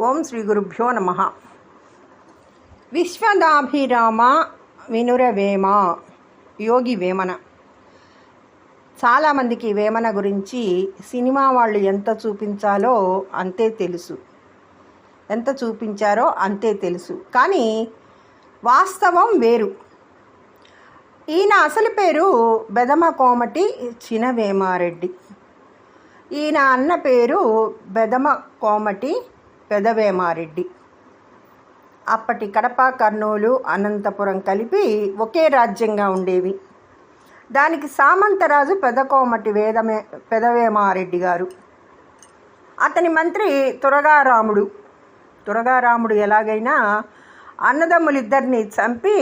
ఓం శ్రీ గురుభ్యో నమః. విశ్వదాభిరామ వినురవేమ. యోగి వేమన. చాలామందికి వేమన గురించి సినిమా వాళ్ళు ఎంత చూపించారో అంతే తెలుసు, కానీ వాస్తవం వేరు. ఈయన అసలు పేరు బెదమ కోమటి చినవేమారెడ్డి. ఈయన అన్న పేరు బెదమ కోమటి పెదవేమారెడ్డి. అప్పటి కడప, కర్నూలు, అనంతపురం కలిపి ఒకే రాజ్యంగా ఉండేవి. దానికి సామంతరాజు పెదకోమటి పెదవేమారెడ్డి గారు. అతని మంత్రి తురగారాముడు ఎలాగైనా అన్నదమ్ములిద్దరిని చంపి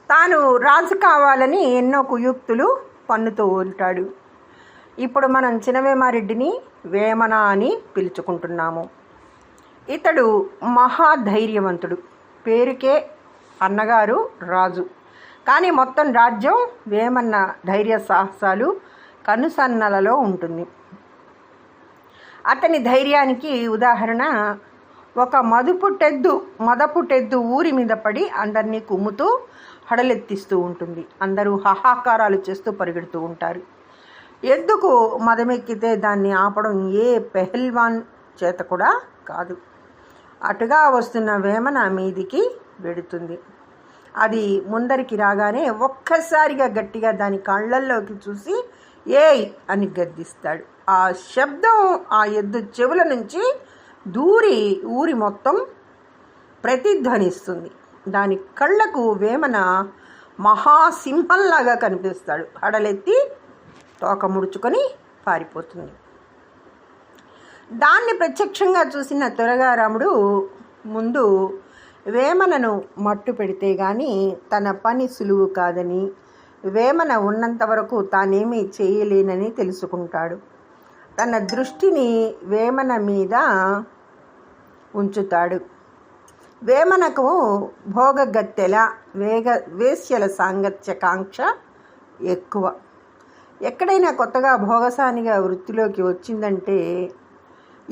తాను రాజు కావాలని ఎన్నో కుయుక్తులు పన్నుతూ ఉంటాడు. ఇప్పుడు మనం చినవేమారెడ్డిని వేమన అని పిలుచుకుంటున్నాము. ఇతడు మహాధైర్యవంతుడు. పేరుకే అన్నగారు రాజు, కానీ మొత్తం రాజ్యం వేమన్న ధైర్య సాహసాలు కనుసన్నలలో ఉంటుంది. అతని ధైర్యానికి ఉదాహరణ ఒక మదపుటెద్దు ఊరి మీద పడి అందరినీ కుమ్ముతూ హడలెత్తిస్తూ ఉంటుంది. అందరూ హాహాకారాలు చేస్తూ పరిగెడుతూ ఉంటారు. ఎద్దుకు మదమెక్కితే దాన్ని ఆపడం ఏ పెహల్వాన్ చేత కూడా కాదు. అటుగా వస్తున్న వేమన మీదికి వెడుతుంది. అది ముందరికి రాగానే ఒక్కసారిగా గట్టిగా దాని కళ్ళల్లోకి చూసి ఏయ్ అని గద్దిస్తాడు. ఆ శబ్దం ఆ ఎద్దు చెవుల నుంచి దూరి ఊరి మొత్తం ప్రతిధ్వనిస్తుంది. దాని కళ్ళకు వేమన మహాసింహంలాగా కనిపిస్తాడు. హడలెత్తి తోక ముడుచుకొని పారిపోతుంది. దాన్ని ప్రత్యక్షంగా చూసిన తురగారాముడు ముందు వేమనను మట్టు పెడితే గాని తన పని సులువు కాదని, వేమన ఉన్నంత వరకు తానేమీ చేయలేనని తెలుసుకుంటాడు. తన దృష్టిని వేమన మీద ఉంచుతాడు. వేమనకు భోగగత్తెల వేశ్యల సాంగత్యకాంక్ష ఎక్కువ. ఎక్కడైనా కొత్తగా భోగసానిగా వృత్తిలోకి వచ్చిందంటే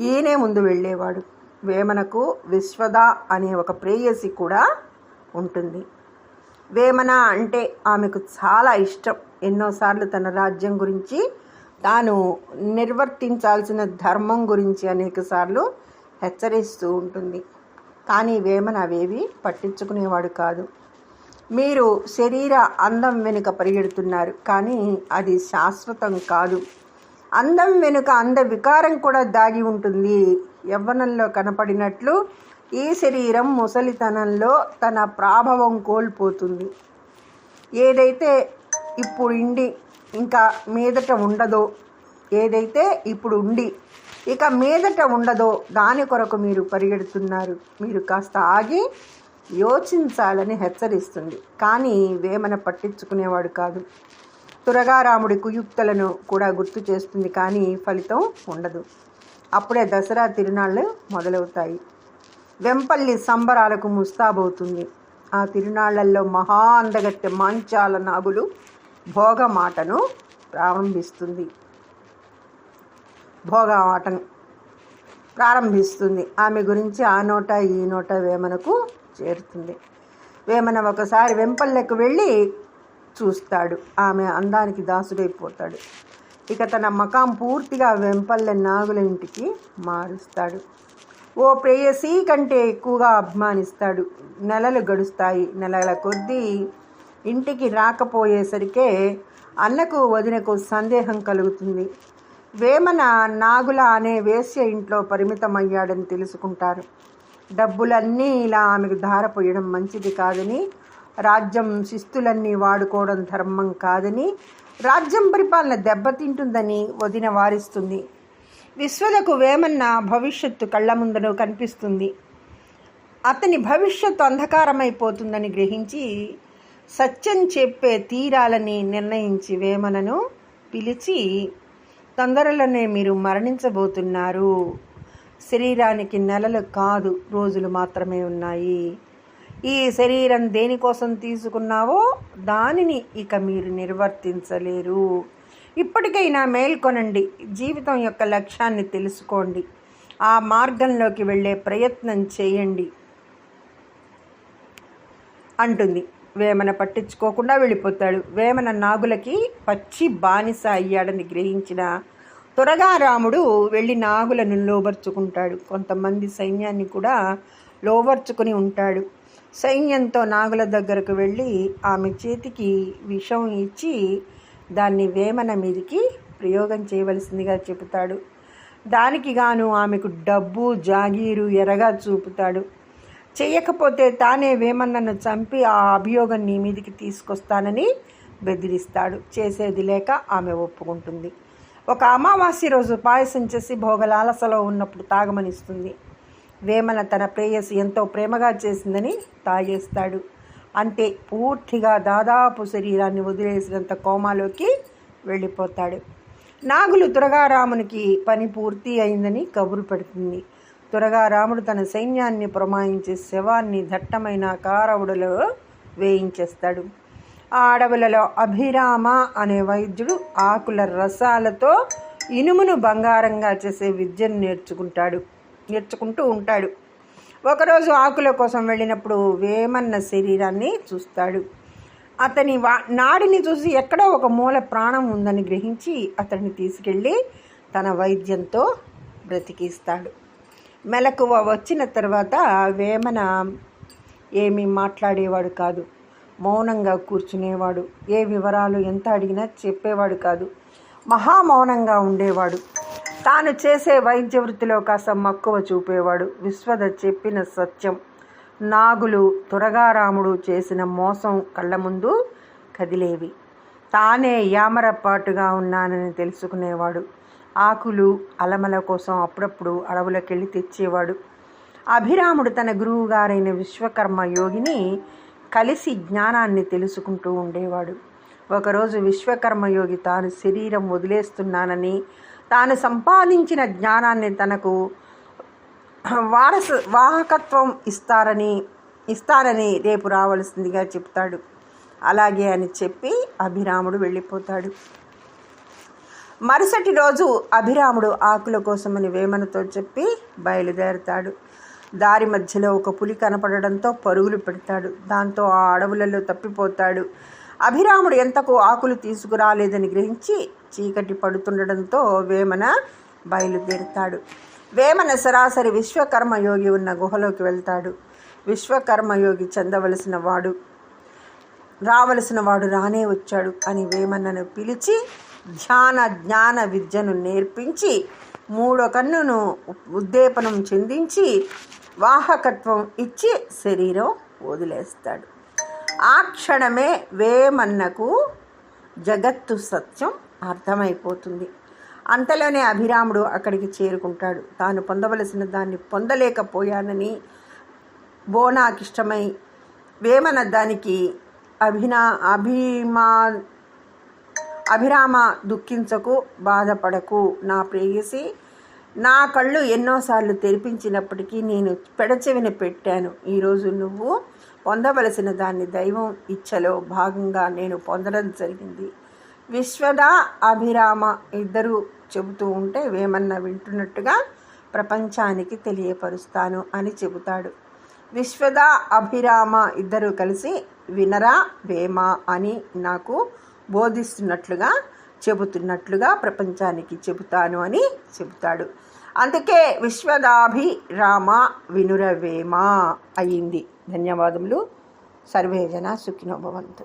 ఈయనే ముందు వెళ్ళేవాడు. వేమనకు విశ్వద అనే ఒక ప్రేయసి కూడా ఉంటుంది. వేమన అంటే ఆమెకు చాలా ఇష్టం. ఎన్నోసార్లు తన రాజ్యం గురించి, తాను నిర్వర్తించాల్సిన ధర్మం గురించి అనేకసార్లు హెచ్చరిస్తూ ఉంటుంది. కానీ వేమన అవేవి పట్టించుకునేవాడు కాదు. మీరు శరీర అందం వెనుక పరిగెడుతున్నారు, కానీ అది శాశ్వతం కాదు. అందం వెనుక అంద వికారం కూడా దాగి ఉంటుంది. యవ్వనంలో కనపడినట్లు ఈ శరీరం ముసలితనంలో తన ప్రాభవం కోల్పోతుంది. ఏదైతే ఇప్పుడు ఇక మీదట ఉండదో దాని కొరకు మీరు పరిగెడుతున్నారు. మీరు కాస్త ఆగి యోచించాలని హెచ్చరిస్తుంది. కానీ వేమన పట్టించుకునేవాడు కాదు. తురగారాముడి కుయుక్తులను కూడా గుర్తు చేస్తుంది, కానీ ఫలితం ఉండదు. అప్పుడే దసరా తిరునాళ్ళు మొదలవుతాయి. వెంపల్లి సంబరాలకు ముస్తాబవుతుంది. ఆ తిరునాళ్లలో మహా అందగత్తె మాంచాల నాగులు భోగమాటను ప్రారంభిస్తుంది. ఆమె గురించి ఆ నోట ఈ నోట వేమనకు చేరుతుంది. వేమన ఒకసారి వెంపల్లెకు వెళ్ళి చూస్తాడు. ఆమె అందానికి దాసుడైపోతాడు. ఇక తన మకాం పూర్తిగా వెంపల్లె నాగుల ఇంటికి మారుస్తాడు. ఓ ప్రేయసీ కంటే ఎక్కువగా అభిమానిస్తాడు. నెలలు గడుస్తాయి. నెలల కొద్దీ ఇంటికి రాకపోయేసరికే అన్నకు వదినకు సందేహం కలుగుతుంది. వేమన నాగుల అనే వేశ్య ఇంట్లో పరిమితమయ్యాడని తెలుసుకుంటారు. డబ్బులన్నీ ఇలా ఆమెకు ధారపోయడం మంచిది కాదని, రాజ్యం శిస్తులన్నీ వాడుకోవడం ధర్మం కాదని, రాజ్యం పరిపాలన దెబ్బతింటుందని వదిన వారిస్తుంది. విశ్వదకు వేమన్న భవిష్యత్తు కళ్ళ ముందను కనిపిస్తుంది. అతని భవిష్యత్తు అంధకారమైపోతుందని గ్రహించి సత్యం చెప్పే తీరాలని నిర్ణయించి వేమనను పిలిచి, తొందరలోనే మీరు మరణించబోతున్నారు. శరీరానికి నెలలు కాదు, రోజులు మాత్రమే ఉన్నాయి. ఈ శరీరం దేనికోసం తీసుకున్నావో దానిని ఇక మీరు నిర్వర్తించలేరు. ఇప్పటికైనా మేల్కొనండి. జీవితం యొక్క లక్ష్యాన్ని తెలుసుకోండి. ఆ మార్గంలోకి వెళ్ళే ప్రయత్నం చేయండి అంటుంది. వేమన పట్టించుకోకుండా వెళ్ళిపోతాడు. వేమన నాగులకి పచ్చి బానిస అయ్యాడని గ్రహించిన త్వరగా రాముడు వెళ్ళి నాగులను లోబర్చుకుంటాడు. కొంతమంది సైన్యాన్ని కూడా లోబర్చుకుని ఉంటాడు. సైన్యంతో నాగుల దగ్గరకు వెళ్ళి ఆమె చేతికి విషం ఇచ్చి దాన్ని వేమన మీదికి ప్రయోగం చేయవలసిందిగా చెబుతాడు. దానికి గాను ఆమెకు డబ్బు జాగీరు ఎరగా చూపుతాడు. చెయ్యకపోతే తానే వేమన్నను చంపి ఆ అభియోగం నీ మీదికి తీసుకొస్తానని బెదిరిస్తాడు. చేసేది లేక ఆమె ఒప్పుకుంటుంది. ఒక అమావాస్య రోజు పాయసం చేసి భోగలాలసలో ఉన్నప్పుడు తాగమనిస్తుంది. వేమన తన ప్రేయసి ఎంతో ప్రేమగా చేసిందని తాగేస్తాడు. అంతే, పూర్తిగా దాదాపు శరీరాన్ని వదిలేసినంత కోమాలోకి వెళ్ళిపోతాడు. నాగులు త్వరగా రామునికి పని పూర్తి అయిందని కబురు పెడుతుంది. త్వరగా రాముడు తన సైన్యాన్ని పురమాయించి శవాన్ని దట్టమైన కారవుడులో వేయించేస్తాడు. ఆ అడవులలో అభిరామ అనే వైద్యుడు ఆకుల రసాలతో ఇనుమును బంగారంగా చేసే విద్యను నేర్చుకుంటూ ఉంటాడు. ఒకరోజు ఆకుల కోసం వెళ్ళినప్పుడు వేమన్న శరీరాన్ని చూస్తాడు. అతని నాడిని చూసి ఎక్కడో ఒక మూల ప్రాణం ఉందని గ్రహించి అతన్ని తీసుకెళ్ళి తన వైద్యంతో బ్రతికిస్తాడు. మెలకువ వచ్చిన తర్వాత వేమన ఏమీ మాట్లాడేవాడు కాదు. మౌనంగా కూర్చునేవాడు. ఏ వివరాలు ఎంత అడిగినా చెప్పేవాడు కాదు. మహామౌనంగా ఉండేవాడు. తాను చేసే వైద్య వృత్తిలో కాస్త మక్కువ చూపేవాడు. విశ్వద చెప్పిన సత్యం, నాగులు త్వరగా రాముడు చేసిన మోసం కళ్ళ ముందు కదిలేవి. తానే యామరపాటుగా ఉన్నానని తెలుసుకునేవాడు. ఆకులు అలమల కోసం అప్పుడప్పుడు అడవులకెళ్ళి తెచ్చేవాడు. అభిరాముడు తన గురువు గారైన విశ్వకర్మ యోగిని కలిసి జ్ఞానాన్ని తెలుసుకుంటూ ఉండేవాడు. ఒకరోజు విశ్వకర్మ యోగి తాను శరీరం వదిలేస్తున్నానని, తాను సంపాదించిన జ్ఞానాన్ని తనకు వాహకత్వం ఇస్తారని రేపు రావలసిందిగా చెప్తాడు. అలాగే అని చెప్పి అభిరాముడు వెళ్ళిపోతాడు. మరుసటి రోజు అభిరాముడు ఆకుల కోసమని వేమనతో చెప్పి బయలుదేరతాడు. దారి మధ్యలో ఒక పులి కనపడడంతో పరుగులు పెడతాడు. దాంతో ఆ అడవులలో తప్పిపోతాడు. అభిరాముడు ఎంతకు ఆకులు తీసుకురాలేదని గ్రహించి చీకటి పడుతుండడంతో వేమన బయలుదేరుతాడు. వేమన సరాసరి విశ్వకర్మయోగి ఉన్న గుహలోకి వెళ్తాడు. విశ్వకర్మయోగి రావలసిన వాడు రానే వచ్చాడు అని వేమన్నను పిలిచి జ్ఞాన విద్యను నేర్పించి 3వ కన్నును ఉద్దీపనం చెందించి వాహకత్వం ఇచ్చి శరీరం వదిలేస్తాడు. ఆ క్షణమే వేమన్నకు జగత్తు సత్యం అర్థమైపోతుంది. అంతలోనే అభిరాముడు అక్కడికి చేరుకుంటాడు. తాను పొందవలసిన దాన్ని పొందలేకపోయానని బోనాకిష్టమై వేమన దానికి అభిరామ దుఃఖించకు, బాధపడకు నా ప్రేయసి. నా కళ్ళు ఎన్నోసార్లు తెరిపించినప్పటికీ నేను పెడచెవిన పెట్టాను. ఈరోజు నువ్వు పొందవలసిన దాన్ని దైవం ఇచ్చలో భాగంగా నేను పొందడం జరిగింది. విశ్వద అభిరామ ఇద్దరు చెబుతూ ఉంటే వేమన్న వింటున్నట్టుగా ప్రపంచానికి తెలియపరుస్తాను అని చెబుతాడు. విశ్వద అభిరామ ఇద్దరు కలిసి వినరా వేమ అని నాకు బోధిస్తున్నట్లుగా చెబుతున్నట్లుగా ప్రపంచానికి చెబుతాను అని చెబుతాడు. అందుకే విశ్వదాభిరామ వినురవేమ అయింది. ధన్యవాదములు. సర్వే జన సుఖినో భవంతు.